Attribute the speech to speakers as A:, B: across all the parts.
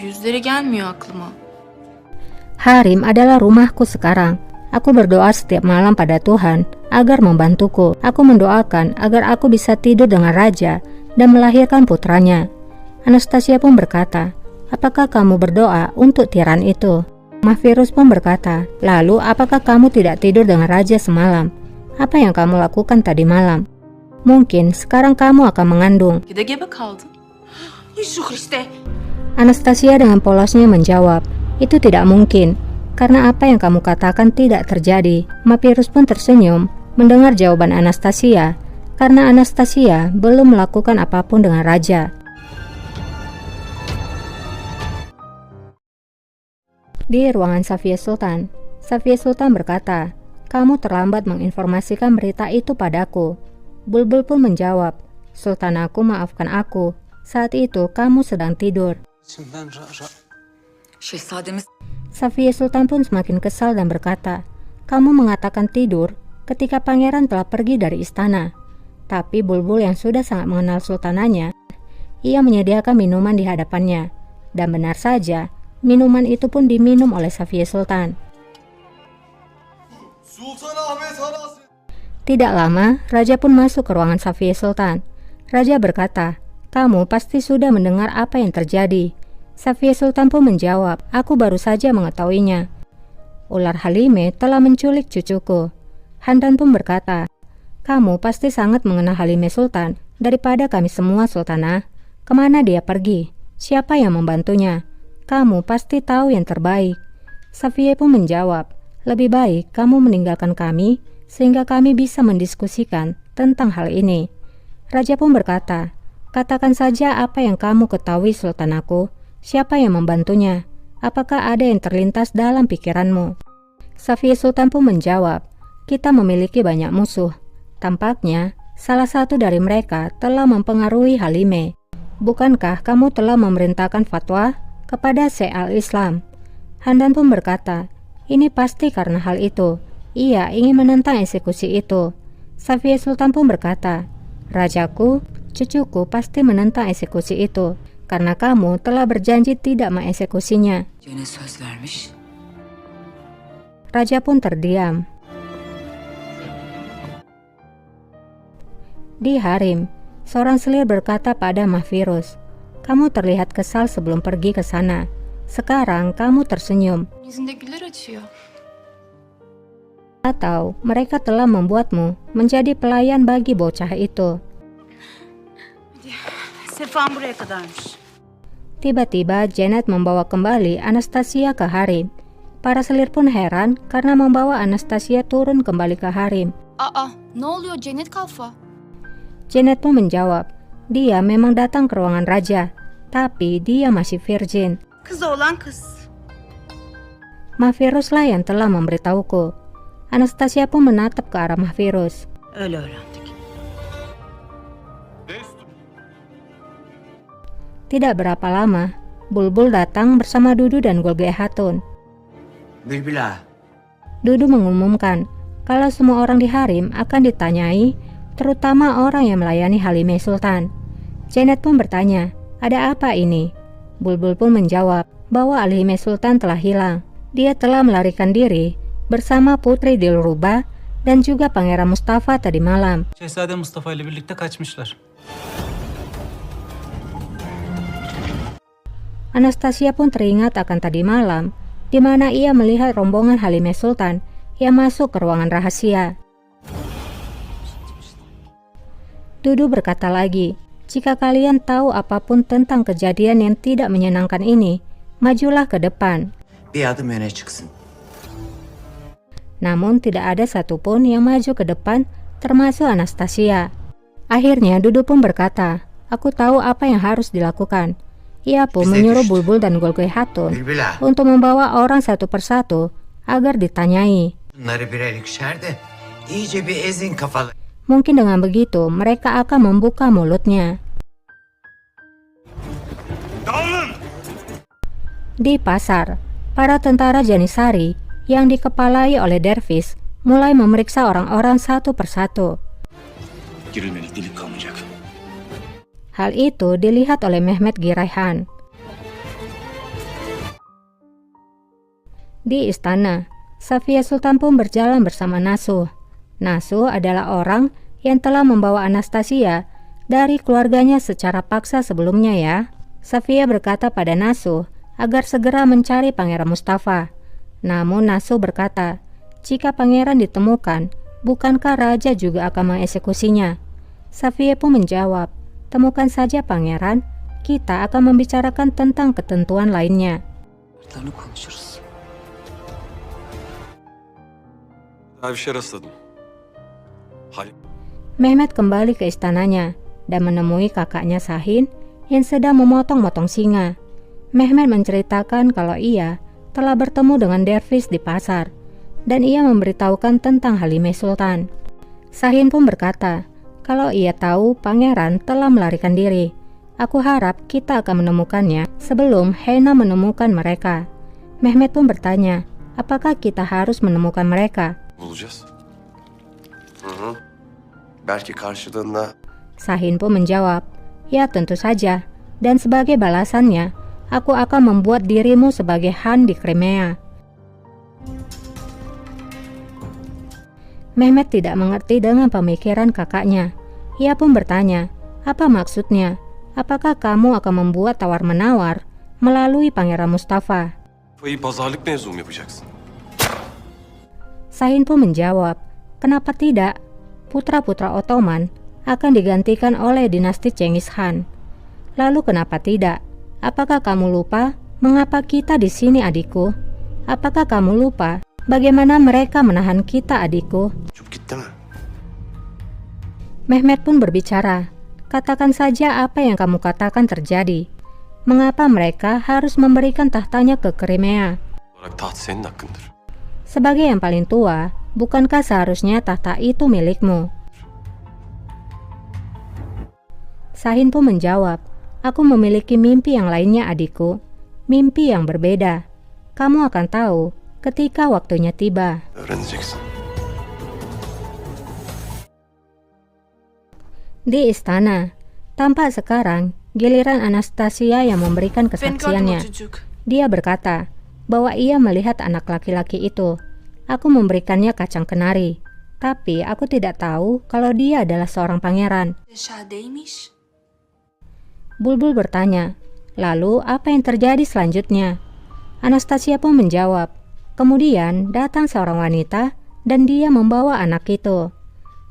A: Yüzleri gelmiyor aklıma.
B: Harim adalah rumahku sekarang. Aku berdoa setiap malam pada Tuhan agar membantuku. Aku mendoakan agar aku bisa tidur dengan raja dan melahirkan putranya. Anastasia pun berkata, apakah kamu berdoa untuk tiran itu? Mahvirus pun berkata, lalu apakah kamu tidak tidur dengan raja semalam? Apa yang kamu lakukan tadi malam? Mungkin sekarang kamu akan mengandung.
A: Bir de gebe kaldın. Yusuf işte.
B: Anastasia dengan polosnya menjawab, itu tidak mungkin, karena apa yang kamu katakan tidak terjadi. Mahvirus pun tersenyum mendengar jawaban Anastasia, karena Anastasia belum melakukan apapun dengan raja. Di ruangan Safiye Sultan, Safiye Sultan berkata, kamu terlambat menginformasikan berita itu padaku. Bulbul pun menjawab, Sultan aku, maafkan aku, saat itu kamu sedang tidur.
C: Şehzademiz
B: Safiye Sultan pun semakin kesal dan berkata, kamu mengatakan tidur ketika pangeran telah pergi dari istana. Tapi Bulbul yang sudah sangat mengenal sultananya, ia menyediakan minuman di hadapannya. Dan benar saja, minuman itu pun diminum oleh Safiye Sultan. Tidak lama, raja pun masuk ke ruangan Safiye Sultan. Raja berkata, kamu pasti sudah mendengar apa yang terjadi. Safiye Sultan pun menjawab, aku baru saja mengetahuinya. Ular Halime telah menculik cucuku. Handan pun berkata, kamu pasti sangat mengenal Halime Sultan daripada kami semua, Sultanah. Kemana dia pergi? Siapa yang membantunya? Kamu pasti tahu yang terbaik. Safiye pun menjawab, lebih baik kamu meninggalkan kami sehingga kami bisa mendiskusikan tentang hal ini. Raja pun berkata, katakan saja apa yang kamu ketahui, Sultan aku. Siapa yang membantunya? Apakah ada yang terlintas dalam pikiranmu? Safiye Sultan pun menjawab, kita memiliki banyak musuh. Tampaknya salah satu dari mereka telah mempengaruhi Halime. Bukankah kamu telah memerintahkan fatwa kepada Syekh al-Islam? Handan pun berkata, ini pasti karena hal itu. Ia ingin menentang eksekusi itu. Safiye Sultan pun berkata, rajaku, cucuku pasti menentang eksekusi itu, karena kamu telah berjanji tidak mengeksekusinya.
C: yine söz vermiş.
B: Raja pun terdiam. Di Harim, seorang selir berkata pada Mahvirus, kamu terlihat kesal sebelum pergi ke sana. Sekarang kamu tersenyum.
A: Yüzünde güller açıyor.
B: Atau mereka telah membuatmu menjadi pelayan bagi bocah itu.
A: Sefam buraya kadarmış.
B: Tiba-tiba Janet membawa kembali Anastasia ke Harim. Para selir pun heran karena membawa Anastasia turun kembali ke Harim.
A: Aa, ne oluyor Cennet Kalfa?
B: Janet pun menjawab, dia memang datang ke ruangan raja, tapi dia masih virgin.
A: Kız oğlan kız.
B: Mahviruslah yang telah memberitahuku. Anastasia pun menatap ke arah Mahvirus.
A: Öyle öğrendik.
B: Tidak berapa lama, Bulbul datang bersama Dudu dan Golge Hatun.
D: Bülbüla,
B: Dudu mengumumkan kalau semua orang di Harim akan ditanyai, terutama orang yang melayani Halime Sultan. Janet pun bertanya, ada apa ini? Bulbul pun menjawab bahwa Halime Sultan telah hilang. Dia telah melarikan diri bersama Putri Dilruba dan juga Pangeran Mustafa tadi malam.
E: Şehzade Mustafa ile birlikte kaçmışlar.
B: Anastasia pun teringat akan tadi malam, di mana ia melihat rombongan Halime Sultan yang masuk ke ruangan rahasia. Dudu berkata lagi, jika kalian tahu apapun tentang kejadian yang tidak menyenangkan ini, majulah ke depan.
D: bir adım öne çıksın.
B: Namun tidak ada satupun yang maju ke depan, termasuk Anastasia. Akhirnya Dudu pun berkata, aku tahu apa yang harus dilakukan. Ia pun menyuruh Bulbul dan Golge Hatun
D: Bülbüla,
B: untuk membawa orang satu persatu agar ditanyai.
D: bunları birer ikişer de iyice bir ezin kafaları.
B: Mungkin dengan begitu mereka akan membuka mulutnya. Di pasar, para tentara Janisari yang dikepalai oleh Dervis mulai memeriksa orang-orang satu persatu.
F: Girilmelik delik kalmayacak.
B: Hal itu dilihat oleh Mehmet Girayhan. Di istana, Safia Sultan pun berjalan bersama Nasuh. Nasuh adalah orang yang telah membawa Anastasia dari keluarganya secara paksa sebelumnya ya. Safia berkata pada Nasuh agar segera mencari Pangeran Mustafa. Namun Nasuh berkata, jika pangeran ditemukan, bukankah raja juga akan mengeksekusinya? Safia pun menjawab, temukan saja pangeran, kita akan membicarakan tentang ketentuan lainnya. Mehmet kembali ke istananya dan menemui kakaknya Sahin yang sedang memotong-motong singa. Mehmet menceritakan kalau ia telah bertemu dengan dervis di pasar dan ia memberitahukan tentang Halimah Sultan. Sahin pun berkata, kalau ia tahu pangeran telah melarikan diri, aku harap kita akan menemukannya sebelum Hena menemukan mereka. Mehmet pun bertanya, apakah kita harus menemukan mereka?
C: Bulacağız. Belki karşılığında.
B: Sahin pun menjawab, ya tentu saja, dan sebagai balasannya, aku akan membuat dirimu sebagai Han di Crimea. Mehmet tidak mengerti dengan pemikiran kakaknya. Ia pun bertanya, apa maksudnya? Apakah kamu akan membuat tawar-menawar melalui Pangeran Mustafa?
C: Kupayı pazarlık mevzu mu yapacaksın?
B: Sahin pun menjawab, kenapa tidak? Putra-putra Ottoman akan digantikan oleh dinasti Cengiz Khan. Lalu kenapa tidak? Apakah kamu lupa mengapa kita di sini adikku? Apakah kamu lupa bagaimana mereka menahan kita adikku?
C: Çok gitti mi?
B: Mehmet pun berbicara, katakan saja apa yang kamu katakan terjadi. Mengapa mereka harus memberikan tahtanya ke Crimea?
C: Olarak taht senin hakkındır.
B: Sebagai yang paling tua, bukankah seharusnya tahta itu milikmu? Sahin pun menjawab, aku memiliki mimpi yang lainnya adikku, mimpi yang berbeda. Kamu akan tahu ketika waktunya tiba.
C: Öğreneceksin.
B: Di istana, tampak sekarang giliran Anastasia yang memberikan kesaksiannya. Dia berkata bahwa ia melihat anak laki-laki itu. Aku memberikannya kacang kenari, tapi aku tidak tahu kalau dia adalah seorang pangeran. Bulbul bertanya, lalu apa yang terjadi selanjutnya? Anastasia pun menjawab, kemudian datang seorang wanita dan dia membawa anak itu.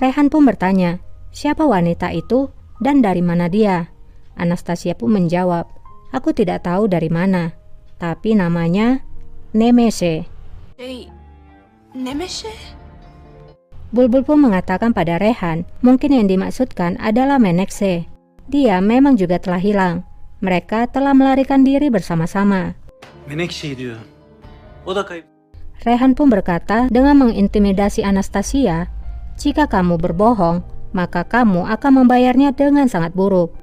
B: Rehan pun bertanya, siapa wanita itu dan dari mana dia? Anastasia pun menjawab, aku tidak tahu dari mana, tapi namanya Nemeshe.
A: Nemeshe?
B: Bulbul pun mengatakan pada Rehan, mungkin yang dimaksudkan adalah Menekse. Dia memang juga telah hilang. Mereka telah melarikan diri bersama-sama.
E: Menekşe diyor. O da kayıp.
B: Rehan pun berkata dengan mengintimidasi Anastasia, jika kamu berbohong, maka kamu akan membayarnya dengan sangat buruk.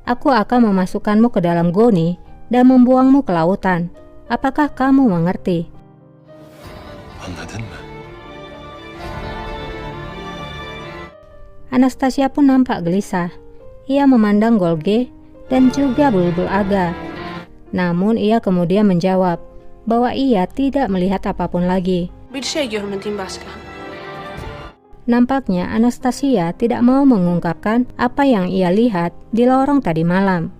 B: Aku akan memasukkanmu ke dalam goni dan membuangmu ke lautan. Apakah kamu mengerti?
C: Anladın mı?
B: Anastasia pun nampak gelisah. Ia memandang Golge dan juga Bulbul Aga. Namun ia kemudian menjawab bahwa ia tidak melihat apapun lagi. Nampaknya Anastasia tidak mau mengungkapkan apa yang ia lihat di lorong tadi malam.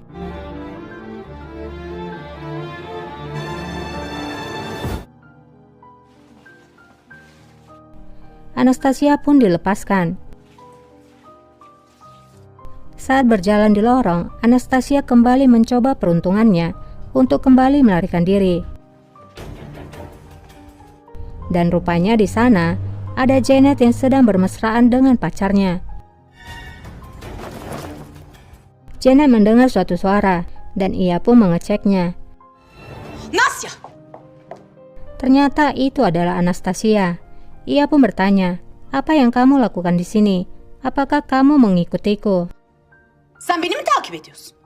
B: Anastasia pun dilepaskan. Saat berjalan di lorong, Anastasia kembali mencoba peruntungannya untuk kembali melarikan diri. Dan rupanya di sana ada Janet yang sedang bermesraan dengan pacarnya. Janet mendengar suatu suara dan ia pun mengeceknya.
A: Nasya!
B: Ternyata itu adalah Anastasia. Ia pun bertanya, apa yang kamu lakukan di sini? Apakah kamu mengikutiku?
A: Sen beni mi takip ediyorsun?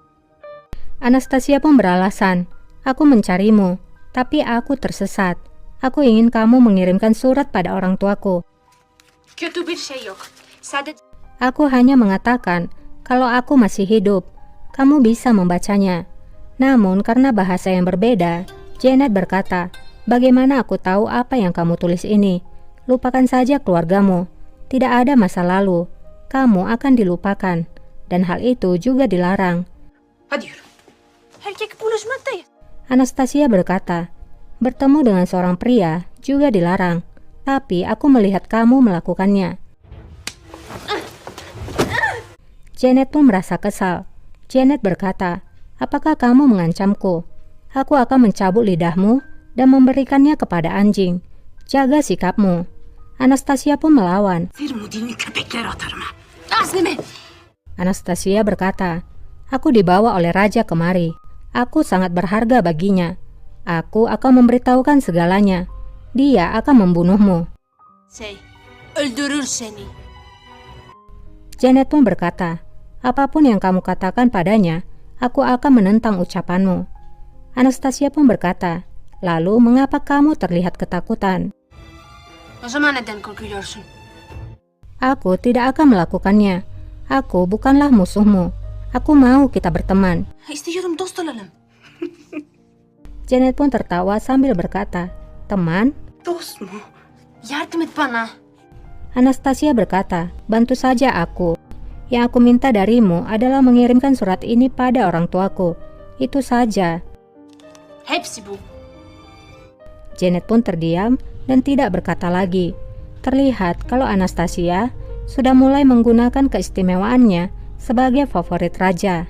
B: Anastasia pun beralasan, aku mencarimu, tapi aku tersesat. Aku ingin kamu mengirimkan surat pada orang tuaku.
A: Kötü bir şey yok. Sadece...
B: Aku hanya mengatakan, kalau aku masih hidup, kamu bisa membacanya. Namun karena bahasa yang berbeda, Janet berkata, Bagaimana aku tahu apa yang kamu tulis ini? Lupakan saja keluargamu. Tidak ada masa lalu. Kamu akan dilupakan. Dan hal itu juga dilarang.
A: Hadi yürü. Erkek buluşmaktayız.
B: Anastasia berkata, bertemu dengan seorang pria juga dilarang. Tapi aku melihat kamu melakukannya. Janet pun merasa kesal. Janet berkata, apakah kamu mengancamku? Aku akan mencabut lidahmu dan memberikannya kepada anjing. Jaga sikapmu. Anastasia pun melawan.
A: Verin o dilini köpeklere atarım ha. Azmi!
B: Anastasia berkata, aku dibawa oleh raja kemari. Aku sangat berharga baginya. Aku akan memberitahukan segalanya. Dia akan membunuhmu.
A: Öldürür seni.
B: Janet pun berkata, apapun yang kamu katakan padanya, aku akan menentang ucapanmu. Anastasia pun berkata, lalu mengapa kamu terlihat ketakutan?
A: O zaman neden korkuyorsun?
B: Aku tidak akan melakukannya. Aku bukanlah musuhmu. Aku mau kita berteman.
A: İstiyorum dost olalım.
B: Janet pun tertawa sambil berkata, teman?
A: Dost mu? Yardım et bana.
B: Anastasia berkata, bantu saja aku. Yang aku minta darimu adalah mengirimkan surat ini pada orang tuaku. Itu saja.
A: Hepsi bu.
B: Janet pun terdiam dan tidak berkata lagi. Terlihat kalau Anastasia sudah mulai menggunakan keistimewaannya sebagai favorit raja.